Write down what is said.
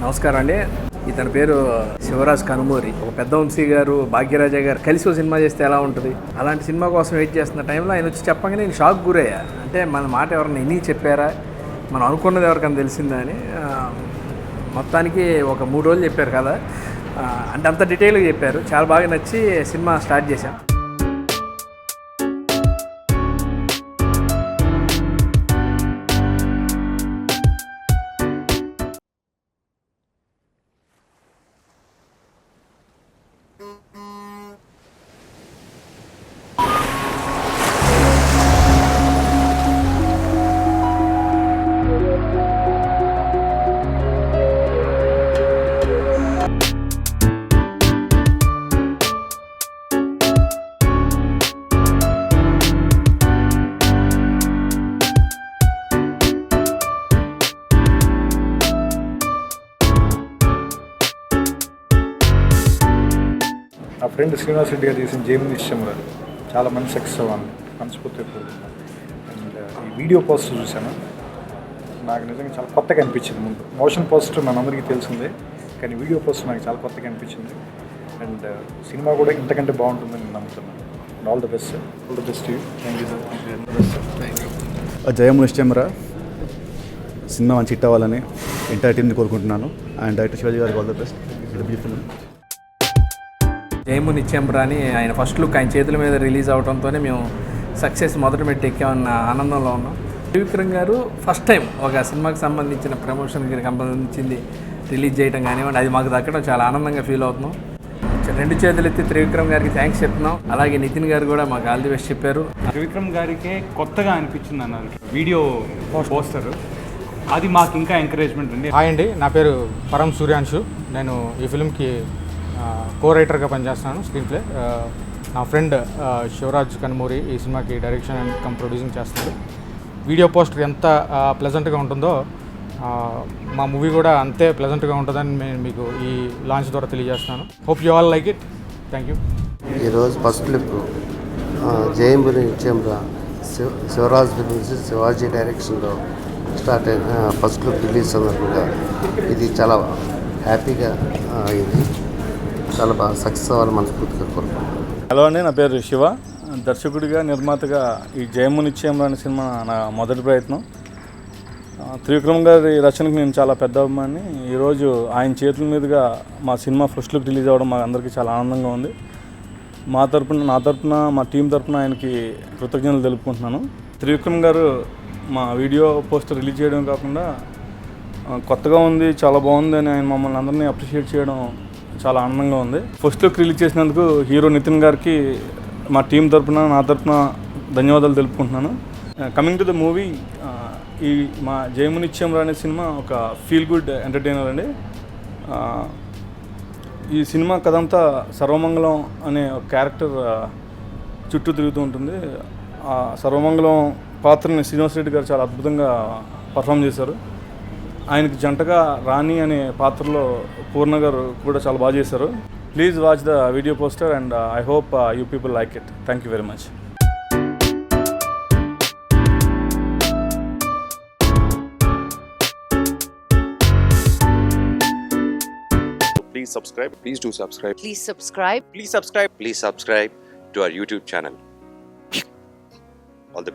నమస్కారం అండి. ఇతని పేరు శివరాజ్ కనుమూరి. ఒక పెద్ద వంశీ గారు, భాగ్యరాజా గారు కలిసి ఒక సినిమా చేస్తే ఎలా ఉంటుంది, అలాంటి సినిమా కోసం వెయిట్ చేస్తున్న టైంలో ఆయన వచ్చి చెప్పగానే నేను షాక్ గురయ్యా. అంటే మన మాట ఎవరైనా విని చెప్పారా, మనం అనుకున్నది ఎవరికైనా తెలిసిందా అని. మొత్తానికి ఒక 3 రోజులు చెప్పారు కదా, అంటే అంత డీటెయిల్గా చెప్పారు. చాలా బాగా నచ్చి సినిమా స్టార్ట్ చేశాం. నా ఫ్రెండ్ శ్రీనివాస్ రెడ్డి గారు చేసిన జైముని ఇష్టంలో చాలా మంది సక్సెస్ అవ్వాలి మనస్ఫూర్తిగా కోరుకున్నాను. అండ్ ఈ వీడియో పోస్టర్ చూశాను, నాకు నిజంగా చాలా కొత్తగా అనిపించింది. ముందు మోషన్ పోస్టర్ మనందరికీ తెలిసిందే, కానీ వీడియో పోస్టర్ నాకు చాలా కొత్తగా అనిపించింది. అండ్ సినిమా కూడా ఇంతకంటే బాగుంటుందని నేను నమ్ముతున్నాను. All the best sir, all the best you. Thank you sir. Jayamuni ఇష్టంరా సినిమా మంచి హిట్ అవ్వాలని ఎంటైర్ టీమ్ని కోరుకుంటున్నాను. అండ్ డైరెక్టర్ శివాజీ గారికి all the best. Film Jayamuni ఇచ్చాంబ్రా అని ఆయన ఫస్ట్ లుక్ ఆయన చేతుల మీద రిలీజ్ అవడంతోనే మేము సక్సెస్ మొదటి మెట్టు ఎక్కామన్న ఆనందంలో ఉన్నాం. త్రివిక్రమ్ గారు ఫస్ట్ టైం ఒక సినిమాకి సంబంధించిన ప్రమోషన్కి సంబంధించింది రిలీజ్ చేయడం కానివ్వండి, అది మాకు దక్కడం చాలా ఆనందంగా ఫీల్ అవుతున్నాం. 2 చేతులు ఎత్తి త్రివిక్రమ్ గారికి థ్యాంక్స్ చెప్తున్నాం. అలాగే నితిన్ గారు కూడా మాకు ఆల్ ది బెస్ట్ చెప్పారు. త్రివిక్రమ్ గారికే కొత్తగా అనిపించింది అన్నారు వీడియో పోస్టర్, అది మాకు ఇంకా ఎంకరేజ్మెంట్ ఉంది. హాయ్ అండి, నా పేరు పరం సూర్యాంశు. నేను ఈ ఫిల్మ్కి కో రైటర్గా పనిచేస్తున్నాను. స్క్రీన్ ప్లే నా ఫ్రెండ్ శివరాజ్ కనుమూరి ఈ సినిమాకి డైరెక్షన్ అండ్ ప్రొడ్యూసింగ్ చేస్తున్నారు. వీడియో పోస్టర్ ఎంత ప్లెజెంట్గా ఉంటుందో మా మూవీ కూడా అంతే ప్లెజెంట్గా ఉంటుందని నేను మీకు ఈ లాంచ్ ద్వారా తెలియజేస్తున్నాను. Hope you all like it. Thank you. ఈరోజు ఫస్ట్ లుక్ జయముని ఇచ్చాంబ్రా శివరాజ్ ఫిల్మ్స్ శివాజీ డైరెక్షన్లో స్టార్ట్ అయిన ఫస్ట్ లుక్ రిలీజ్ సందర్భంగా ఇది చాలా హ్యాపీగా అయింది. చాలా బాగా సక్సెస్ అవ్వాలని మనస్ఫూర్తిగా కోరుకుంటున్నాను. హలో అండి, నా పేరు శివ. దర్శకుడిగా నిర్మాతగా ఈ జయముని ఇచ్చేంబ్రా అనే సినిమా నా మొదటి ప్రయత్నం. త్రివిక్రమ్ గారి రచనకు నేను చాలా పెద్ద అభిమాని. ఈరోజు ఆయన చేతుల మీదుగా మా సినిమా ఫస్ట్ లుక్ రిలీజ్ అవ్వడం మా అందరికీ చాలా ఆనందంగా ఉంది. నా తరపున మా టీం తరపున ఆయనకి కృతజ్ఞతలు తెలుపుకుంటున్నాను. త్రివిక్రమ్ గారు మా వీడియో పోస్టర్ రిలీజ్ చేయడం కాకుండా కొత్తగా ఉంది, చాలా బాగుంది అని ఆయన మమ్మల్ని అందరినీ అప్రిషియేట్ చేయడం చాలా ఆనందంగా ఉంది. ఫస్ట్ లుక్ రిలీజ్ చేసినందుకు హీరో నితిన్ గారికి మా టీం తరపున నా తరపున ధన్యవాదాలు తెలుపుకుంటున్నాను. కమింగ్ టు ద మూవీ, ఈ మా జయముని ఇచ్చాంబ్రా అనే సినిమా ఒక ఫీల్ గుడ్ ఎంటర్టైనర్ అండి. ఈ సినిమా కథంతా సర్వమంగళం అనే ఒక క్యారెక్టర్ చుట్టూ తిరుగుతూ ఉంటుంది. ఆ సర్వమంగళం పాత్రని శ్రీనివాస్ రెడ్డి గారు చాలా అద్భుతంగా పర్ఫామ్ చేశారు. ఆయనకి జంటగా రాణి అనే పాత్రలో పూర్ణ గారు కూడా చాలా బాగా చేశారు. Please watch the video poster and I hope you people like it. Thank you very much. Please subscribe. Please do subscribe. Please subscribe. Please subscribe. Please subscribe to our YouTube channel.